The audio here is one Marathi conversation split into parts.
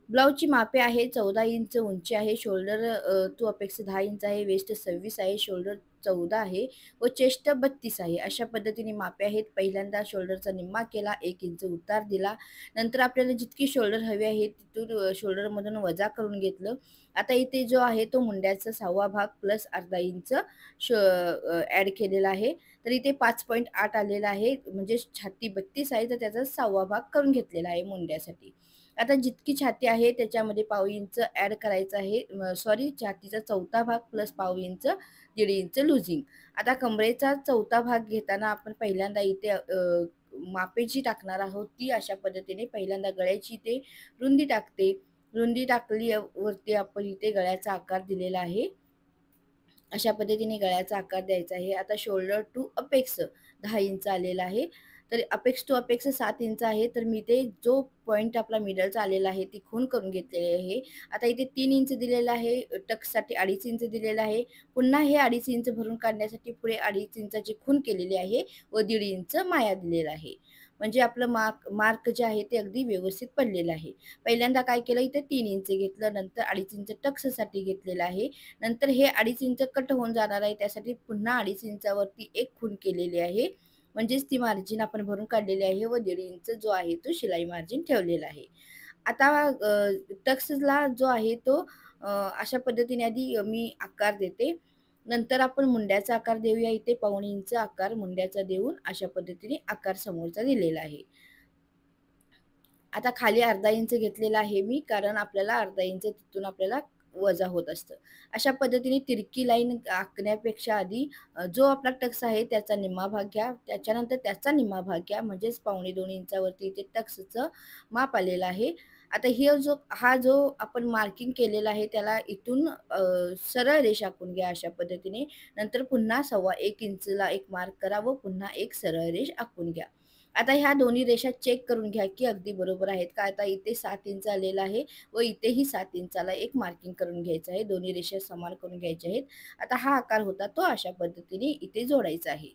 ब्लाउजची मापे आहे 14 इंच उंची आहे, शोल्डर टू अपेक्स 10 इंच आहे, वेस्ट 26 आहे, शोल्डर 14 आहे व चेस्ट 32 आहे. अशा पद्धतीने मापे आहेत. पहिल्यांदा शोल्डरचा निम्मा केला, 1 इंच उतार दिला. नंतर आपल्याला जितकी शोल्डर हवी आहे तिथून शोल्डरमधून वजा करून घेतलं. आता इथे जो आहे तो मुंड्याचा 6वा भाग प्लस अर्धा इंच ॲड केलेला आहे. तर इथे 5.8 आलेला आहे. म्हणजे छाती 32 आहे, तर त्याचा 6वा भाग करून घेतलेला आहे मुंड्यासाठी. आता जितकी छाती आहे त्याच्यामध्ये पाव इंच ॲड करायचं आहे. सॉरी, छातीचा 4था भाग प्लस पाव इंच, 1.5 इंच लूजिंग. आता कमरेचा 4था भाग घेताना आपण पहिल्यांदा इथे मापे जी टाकणार आहोत ती अशा पद्धतीने पहिल्यांदा गळ्याची इथे रुंदी टाकते. रुंदी टाकली वरती आपण इथे गळ्याचा आकार दिलेला आहे. अशा पद्धतीने गळ्याचा आकार द्यायचा आहे. आता शोल्डर टू अपेक्स 10 इंच आलेला आहे. तर अपेक्स टू अपेक्स 7 इंच आहे. तर मी ते जो पॉइंट आपला मिडलचा आलेला आहे ती खूण करून घेतलेली आहे. आता इथे 3 इंच दिलेलं आहे. टक्ससाठी 2.5 इंच दिलेलं आहे. पुन्हा हे 2.5 इंच भरून काढण्यासाठी पुढे 2.5 इंचाची खूण केलेली आहे व 1.5 इंच माया दिलेला आहे. म्हणजे आपलं मार्क जे आहे ते अगदी व्यवस्थित पडलेलं आहे. पहिल्यांदा काय केलं, इथे 3 इंच घेतलं, नंतर 2.5 इंच टक्ससाठी घेतलेलं आहे. नंतर हे 2.5 इंच कट होऊन जाणार आहे. त्यासाठी पुन्हा 2.5 इंचावरती एक खूण केलेली आहे. म्हणजेच ती मार्जिन आपण भरून काढलेली आहे व 1.5 इंच जो आहे तो शिलाई मार्जिन ठेवलेला आहे. आता टक्सला जो आहे तो अशा पद्धतीने आधी मी आकार देते. नंतर आपण मुंड्याचा आकार देऊया. इथे पाऊण इंच आकार मुंड्याचा देऊन अशा पद्धतीने आकार समोरचा दिलेला आहे. आता खाली अर्धा इंच घेतलेला आहे मी, कारण आपल्याला अर्धा इंच तिथून आपल्याला वजा होत असतं. अशा पद्धतीने तिरकी लाईन आखण्यापेक्षा आधी जो आपला टक्स आहे त्याचा निम्मा भाग घ्या, त्याच्यानंतर त्याचा निम्मा भाग घ्या, म्हणजेच 2.25 इंचावरती इथे टक्सचं माप आलेलं आहे. आता हा जो आपण मार्किंग केलेला आहे त्याला इथून सरळ रेष आखून घ्या अशा पद्धतीने. नंतर पुन्हा 1.25 इंचला एक मार्क करा व पुन्हा एक सरळ रेष आखून घ्या. आता ह्या दोन्ही रेषा चेक करून घ्या, की अगदी बरोबर आहेत का? आता इथे 7 इंच आलेलं आहे व इथेही 7 इंचाला एक मार्किंग करून घ्यायचं आहे. दोन्ही रेषा समान करून घ्यायच्या आहेत. आता हा आकार होता तो अशा पद्धतीने इथे जोडायचा आहे.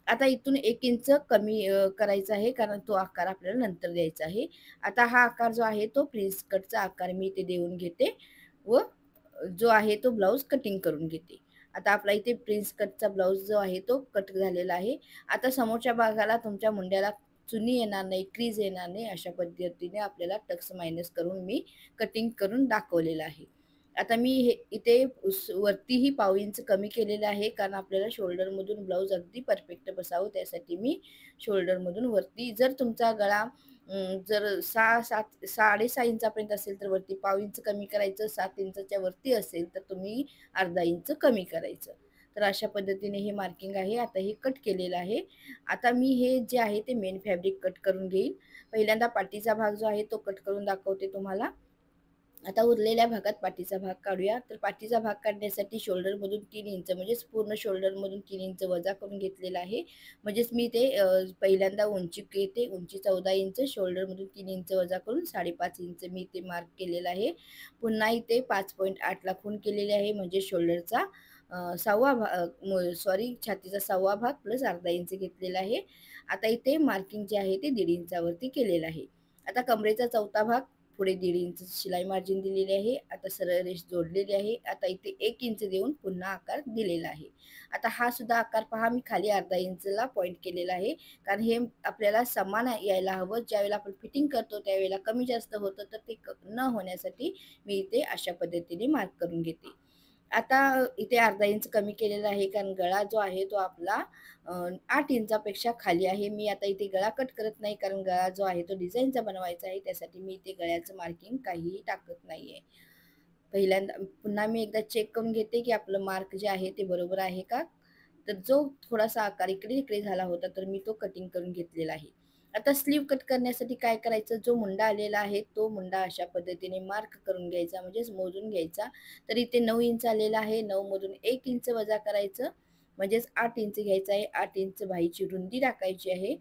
आता इथून 1 इंच कमी करायचा आहे, कारण तो आकार आपल्याला नंतर द्यायचा आहे. आता हा आकार जो आहे तो प्रिन्स कटचा आकार मी इथे देऊन घेते व जो आहे तो ब्लाउज कटिंग करून घेते. आता आपला इथे प्रिन्स कटचा ब्लाउज जो आहे तो कट झालेला आहे. आता समोरच्या भागाला तुमच्या मुंड्याला चुनी येणार नाही, क्रीज येणार नाही अशा पद्धतीने आपल्याला टक्स मायनस करून मी कटिंग करून दाखवलेलं आहे. आता मी हे इथे वरतीही पाव इंच कमी केलेलं आहे, कारण आपल्याला शोल्डरमधून ब्लाउज अगदी परफेक्ट बसावं त्यासाठी मी शोल्डरमधून वरती, जर तुमचा गळा जर 6.5 इंचापर्यंत असेल तर वरती पाव इंच कमी करायचं, 7 इंचच्या वरती असेल तर तुम्ही अर्धा इंच कमी करायचं. तर अशा पद्धतीने हे मार्किंग आहे. आता हे कट केलेलं आहे. आता मी हे जे आहे ते मेन फॅब्रिक कट करून घेईन. पहिल्यांदा पाठीचा भाग जो आहे तो कट करून दाखवते तुम्हाला. आता उरलेल्या भागात पाठीचा भाग काढूया. तर पाठीचा भाग काढण्यासाठी शोल्डरमधून 3 इंच, म्हणजेच पूर्ण शोल्डरमधून 3 इंच वजा करून घेतलेला आहे. म्हणजेच मी ते पहिल्यांदा उंची घेते. उंची 14 इंच, शोल्डरमधून 3 इंच वजा करून 5.5 इंच मी ते मार्क केलेलं आहे. पुन्हा इथे 5.8 ला खूण केलेली आहे. म्हणजे शोल्डरचा 6वा भाग, सॉरी, छातीचा 6वा भाग प्लस अर्धा इंच घेतलेला आहे. आता इथे मार्किंग जे आहे ते 1.5 इंचावरती केलेलं आहे. आता कमरेचा 4था भाग, पुढे 1.5 इंच शिलाई मार्जिन दिलेली आहे. आता सरळ रेष जोडलेली आहे. आता इथे 1 इंच देऊन पुन्हा आकार दिलेला आहे. आता हा सुद्धा आकार पहा, मी खाली अर्धा इंचला पॉइंट केलेला आहे. कारण हे आपल्याला समान यायला हवं. ज्यावेळेला आपण फिटिंग करतो त्यावेळेला कमी जास्त होतं, तर ते न होण्यासाठी मी इथे अशा पद्धतीने मार्क करून घेते. आता इथे अर्धा इंच कमी केलेला आहे, कारण गळा जो आहे तो आपला 8 इंचापेक्षा खाली आहे. मी आता इथे गळा कट करत नाही, कारण गळा जो आहे तो डिझाईनचा बनवायचा आहे. त्यासाठी मी इथे गळ्याचं मार्किंग काहीही टाकत नाहीये. पहिल्यांदा पुन्हा मी एकदा चेक करून घेते, की आपलं मार्क जे आहे ते बरोबर आहे का? तर जो थोडासा आकार इकडे-तिकडे झाला होता, तर मी तो कटिंग करून घेतलेला आहे. आता स्लीव्ह कट करण्यासाठी काय करायचं, जो मुंडा आलेला आहे, तो मुंडा अशा पद्धतीने मार्क करून घ्यायचा, म्हणजेच मोजून घ्यायचा. तर इथे 9 इंच आलेला आहे. 9 मधून 1 इंच वजा करायचं, म्हणजेच 8 इंच घ्यायचं आहे. 8 इंच बाहीची रुंदी टाकायची आहे.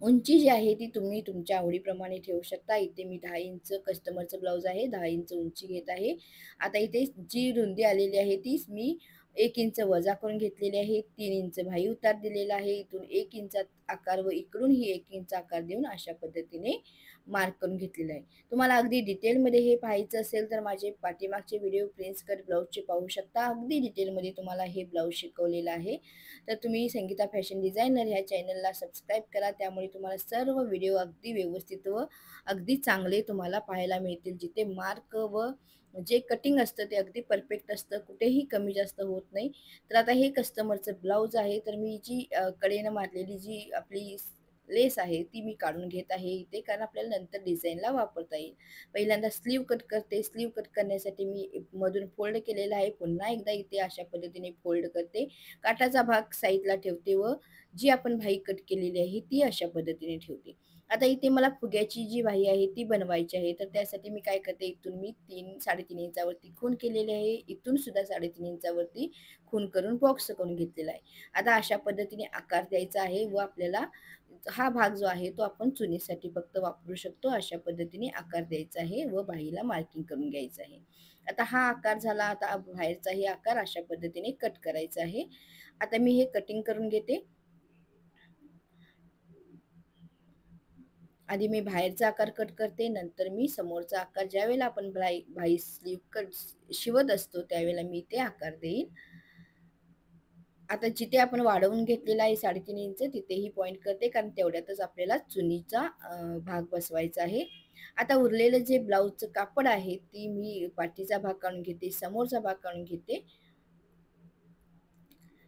उंची जी आहे ती तुम्ही तुमच्या आवडीप्रमाणे ठेवू शकता. इथे मी 10 इंच कस्टमरचं ब्लाउज आहे, 10 इंच उंची घेत आहे. आता इथे जी रुंदी आलेली आहे तीच मी 1 इंच वजा करून घेतलेली आहे. 3 इंच बाही उतार दिलेला आहे. इथून 1 इंच आकार व इकडूनही 1 इंच आकार देऊन अशा पद्धतीने मार्क करून घेतलेलं आहे. तुम्हाला अगदी डिटेलमध्ये हे पाहायचं असेल तर माझे पाठीमागचे व्हिडिओ प्रिन्स कट ब्लाऊजचे पाहू शकता. अगदी डिटेलमध्ये तुम्हाला हे ब्लाऊज शिकवलेलं आहे. तर तुम्ही संगीता फॅशन डिझायनर ह्या चॅनलला सबस्क्राईब करा. त्यामुळे तुम्हाला सर्व व्हिडिओ अगदी व्यवस्थित व अगदी चांगले तुम्हाला पाहायला मिळतील. जिथे मार्क व जे कटिंग असतं ते अगदी परफेक्ट असतं, कुठेही कमी जास्त होत नाही. तर आता हे कस्टमरचं ब्लाऊज आहे, तर मी जी कडेनं मारलेली जी आपली लेस आहे ती मी काढून घेत आहे इथे, कारण आपल्याला नंतर डिझाईनला वापरता येईल. पहिल्यांदा स्लीव्ह कट करते. स्लीव्ह कट करण्यासाठी मी मधून फोल्ड केलेला आहे. पुन्हा एकदा इथे अशा पद्धतीने फोल्ड करते. काठाचा भाग साईडला ठेवते व जी आपण बाही कट केलेली आहे ती अशा पद्धतीने ठेवते. आता इथे मला फुग्याची जी बाही आहे ती बनवायची आहे. तर त्यासाठी मी काय करते, इथून मी 3-3.5 इंचावरती खूण केलेली आहे. इथून सुद्धा 3.5 इंचावरती खूण करून बॉक्स करून घेतलेला आहे. आता अशा पद्धतीने आकार द्यायचा आहे व आपल्याला हा भाग जो आहे तो आपण चुनीसाठी फक्त वापरू शकतो. अशा पद्धतीने आकार द्यायचा आहे व बाहीला मार्किंग करून घ्यायचं आहे. आता हा आकार झाला. आता बाहेरचाही आकार अशा पद्धतीने कट करायचा आहे. आता मी हे कटिंग करून घेते. आधी मी बाहेरचा आकार कट करते, नंतर मी समोरचा आकार ज्यावेळेला आपण बाही स्लीव कट शिवत असतो त्यावेळेला मी ते आकार देईन. आता जिथे आपण वाढवून घेतलेला आहे 3.5 इंच तिथेही पॉइंट करते, कारण तेवढ्यातच आपल्याला चुनीचा भाग बसवायचा आहे. आता उरलेलं जे ब्लाऊजचं कापड आहे ती मी पाठीचा भाग काढून घेते, समोरचा भाग काढून घेते.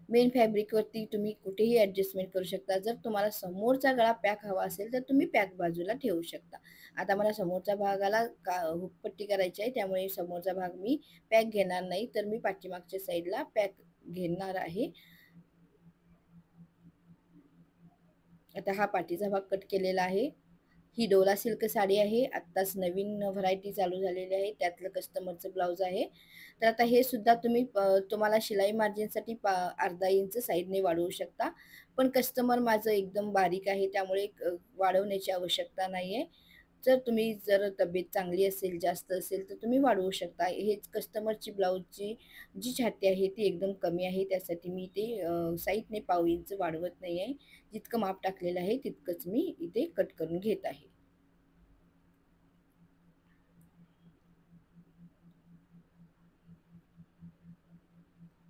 मेन फॅब्रिकवरती तुम्ही कुठेही ॲडजस्टमेंट करू शकता. जर तुम्हाला समोरचा गळा पॅक हवा असेल तर तुम्ही पॅक बाजूला ठेवू शकता. आता मला समोरच्या भागाला हुकपट्टी करायची आहे, त्यामुळे समोरचा भाग मी पॅक घेणार नाही, तर मी पाठीमागच्या साईडला पॅक घेणार आहे. आता हा पाठीचा भाग कट केलेला आहे. ही डोला सिल्क साडी आहे. आत्ताच नवीन व्हरायटी चालू झालेली आहे. त्यातलं कस्टमरचं ब्लाऊज आहे. तर आता हे सुद्धा तुम्ही तुम्हाला शिलाई मार्जिनसाठी अर्धा इंच साईडने वाढवू शकता. पण कस्टमर माझं एकदम बारीक आहे, त्यामुळे वाढवण्याची आवश्यकता नाही आहे. जर तब्येत चांगली असेल, जास्त असेल तर तुम्ही वाढवू शकता. हेच कस्टमरची ब्लाऊजची जी छाती आहे ती एकदम कमी आहे. त्यासाठी मी ते साईडने पाव इंच वाढवत नाही आहे. जितकं माप टाकलेलं आहे तितकंच मी इथे कट करून घेत आहे.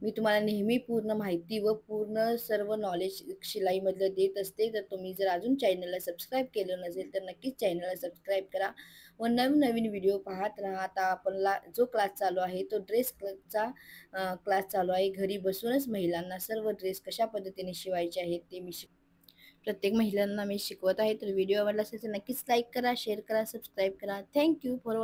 मी तुम्हाला नेहमी पूर्ण माहिती व पूर्ण सर्व नॉलेज शिलाईमधलं देत असते. तर तुम्ही जर अजून चॅनलला सबस्क्राईब केलं नसेल तर नक्कीच चॅनलला सबस्क्राईब करा व नवीन-नवीन व्हिडिओ पाहत राहा. आता आपला जो क्लास चालू आहे तो ड्रेस क्लासचा क्लास चालू आहे. घरी बसूनच महिलांना सर्व ड्रेस कशा पद्धतीने शिवायचे आहेत ते मी प्रत्येक महिलांना मी शिकवत आहे. तर व्हिडिओ आवडला असेल तर नक्कीच लाईक करा, शेअर करा, सबस्क्राईब करा. Thank you for